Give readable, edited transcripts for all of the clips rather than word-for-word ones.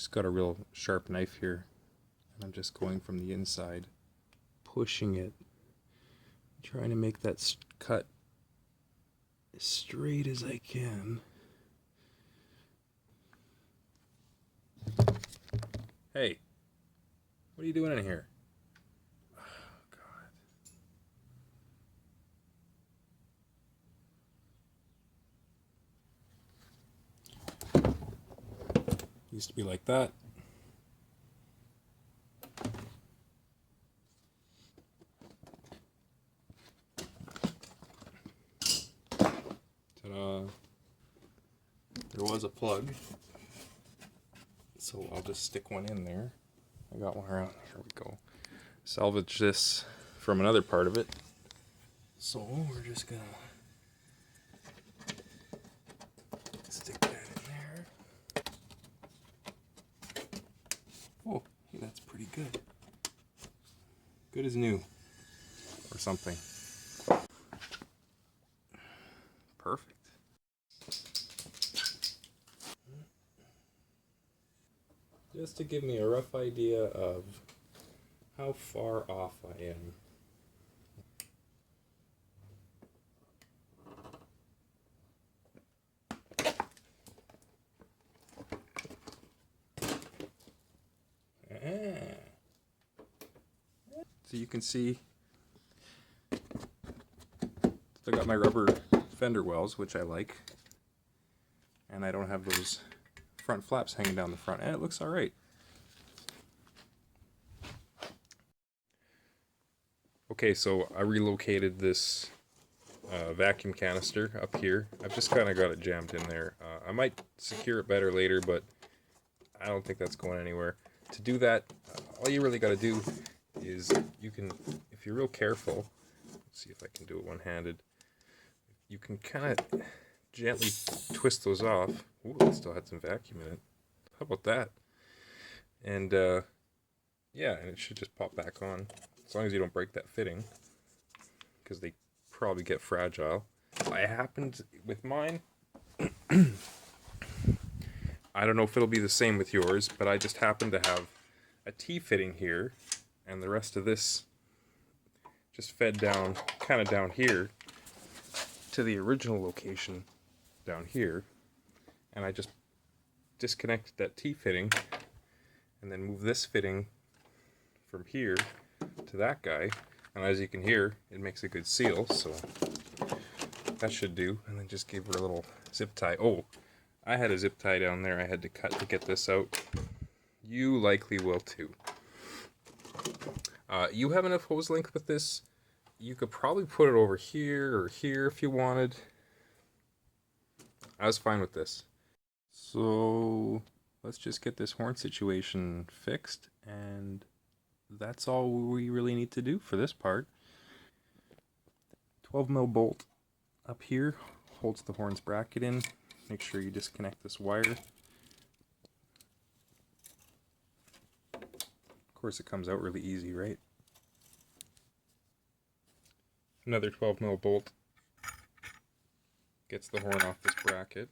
just got a real sharp knife here, and I'm just going from the inside, pushing it, trying to make that cut as straight as I can. Hey, what are you doing in here? Oh, God. Used to be like that. Ta-da. There was a plug, so I'll just stick one in there. I got one around. Here we go. Salvage this from another part of it. So we're just gonna stick that in there. Oh, hey, that's pretty good. Good as new, or something. Perfect. Just to give me a rough idea of how far off I am. So you can see, still got my rubber Fenderwells, which I like, and I don't have those front flaps hanging down the front, and it looks alright. Okay, so I relocated this vacuum canister up here. I've just kind of got it jammed in there. I might secure it better later, but I don't think that's going anywhere. To do that, all you really got to do is you can, if you're real careful, let's see if I can do it one-handed, you can kind of gently twist those off. Ooh, it still had some vacuum in it. How about that? And yeah, and it should just pop back on, as long as you don't break that fitting, because they probably get fragile. I happened with mine, I don't know if it'll be the same with yours, but I just happen to have a T-fitting here, and the rest of this just fed down, kind of down here, to the original location down here, and I just disconnected that T-fitting, and then moved this fitting from here to that guy, and as you can hear, it makes a good seal, so that should do. And then just give her a little zip tie. Oh, I had a zip tie down there I had to cut to get this out. You likely will too. You have enough hose length with this. You could probably put it over here or here if you wanted. I was fine with this. So let's just get this horn situation fixed, and that's all we really need to do for this part. 12mm bolt up here holds the horn's bracket in. Make sure you disconnect this wire. Of course, it comes out really easy, right? Another 12mm bolt gets the horn off this bracket.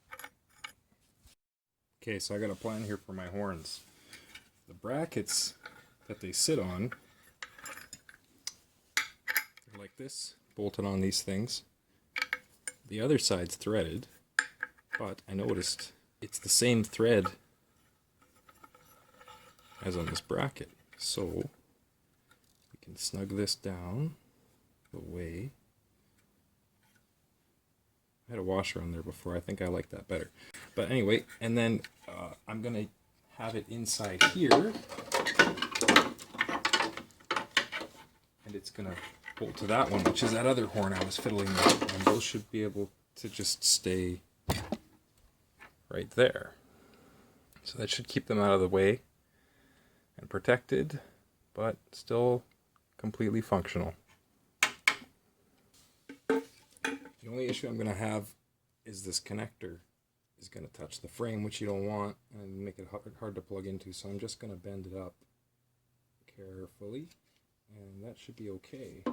Okay, so I got a plan here for my horns. The brackets that they sit on, they're like this, bolted on these things. The other side's threaded, but I noticed it's the same thread as on this bracket. So we can snug this down away. I had a washer on there before. I think I like that better. But anyway, and then I'm going to have it inside here. And it's going to bolt to that one, which is that other horn I was fiddling with. And those should be able to just stay right there. So that should keep them out of the way and protected, but still completely functional. The only issue I'm going to have is this connector is going to touch the frame, which you don't want, and make it hard to plug into. So I'm just going to bend it up carefully, and that should be okay.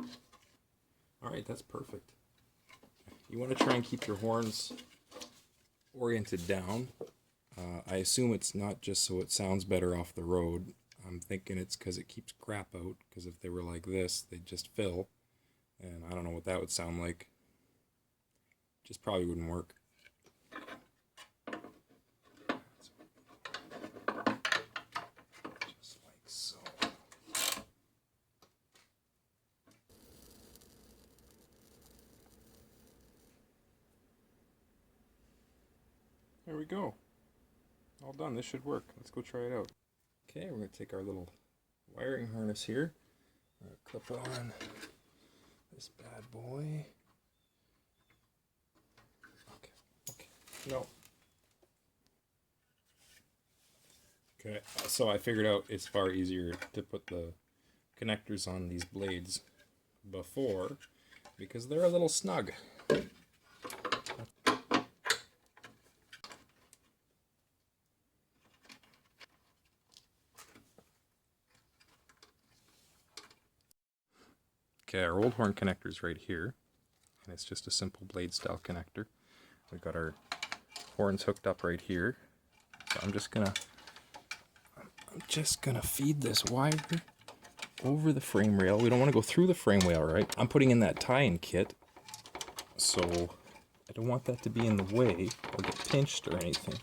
Alright, that's perfect. You want to try and keep your horns oriented down. I assume it's not just so it sounds better off the road. I'm thinking it's because it keeps crap out, because if they were like this, they'd just fill. And I don't know what that would sound like. Just probably wouldn't work. Just like so. There we go. All done. This should work. Let's go try it out. Okay, we're going to take our little wiring harness here. Clip on this bad boy. Okay. No. Okay, so I figured out it's far easier to put the connectors on these blades before, because they're a little snug. Okay, our old horn connector's right here, and it's just a simple blade style connector. We've got our horns hooked up right here. So I'm just gonna feed this wire over the frame rail. We don't want to go through the frame rail, right? I'm putting in that tie-in kit, so I don't want that to be in the way or get pinched or anything.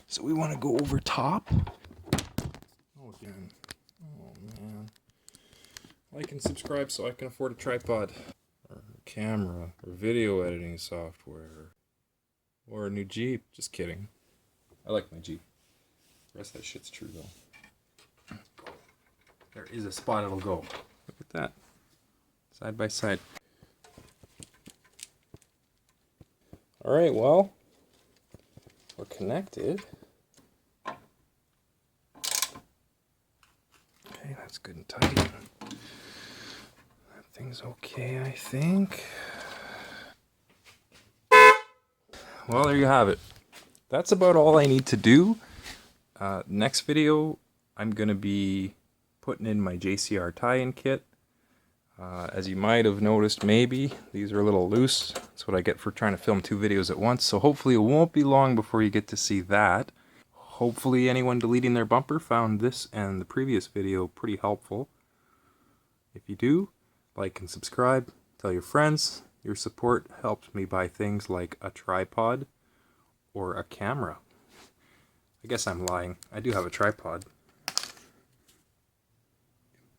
So we want to go over top. Oh, again. Oh, man. Like and subscribe so I can afford a tripod, or a camera, or video editing software, or a new Jeep. Just kidding. I like my Jeep. The rest of that shit's true, though. There is a spot it'll go. Look at that. Side by side. Alright, well, we're connected. Okay, that's good and tight. That thing's okay, I think. Well, there you have it. That's about all I need to do. Next video, I'm going to be putting in my JCR tie-in kit. As you might have noticed, maybe, these are a little loose. That's what I get for trying to film 2 videos at once. So hopefully it won't be long before you get to see that. Hopefully anyone deleting their bumper found this and the previous video pretty helpful. If you do, like and subscribe. Tell your friends. Your support helps me buy things like a tripod or a camera. I guess I'm lying. I do have a tripod.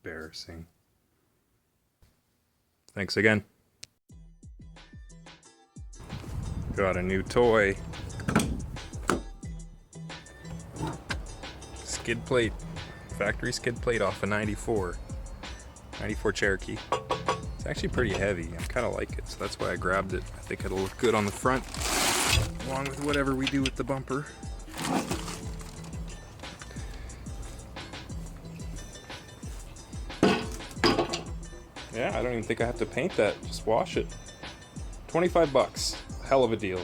Embarrassing. Thanks again. Got a new toy. Skid plate. Factory skid plate off a 94 Cherokee. It's actually pretty heavy. I kind of like it, so that's why I grabbed it. I think it'll look good on the front, along with whatever we do with the bumper. Yeah, I don't even think I have to paint that. Just wash it. 25 bucks. Hell of a deal.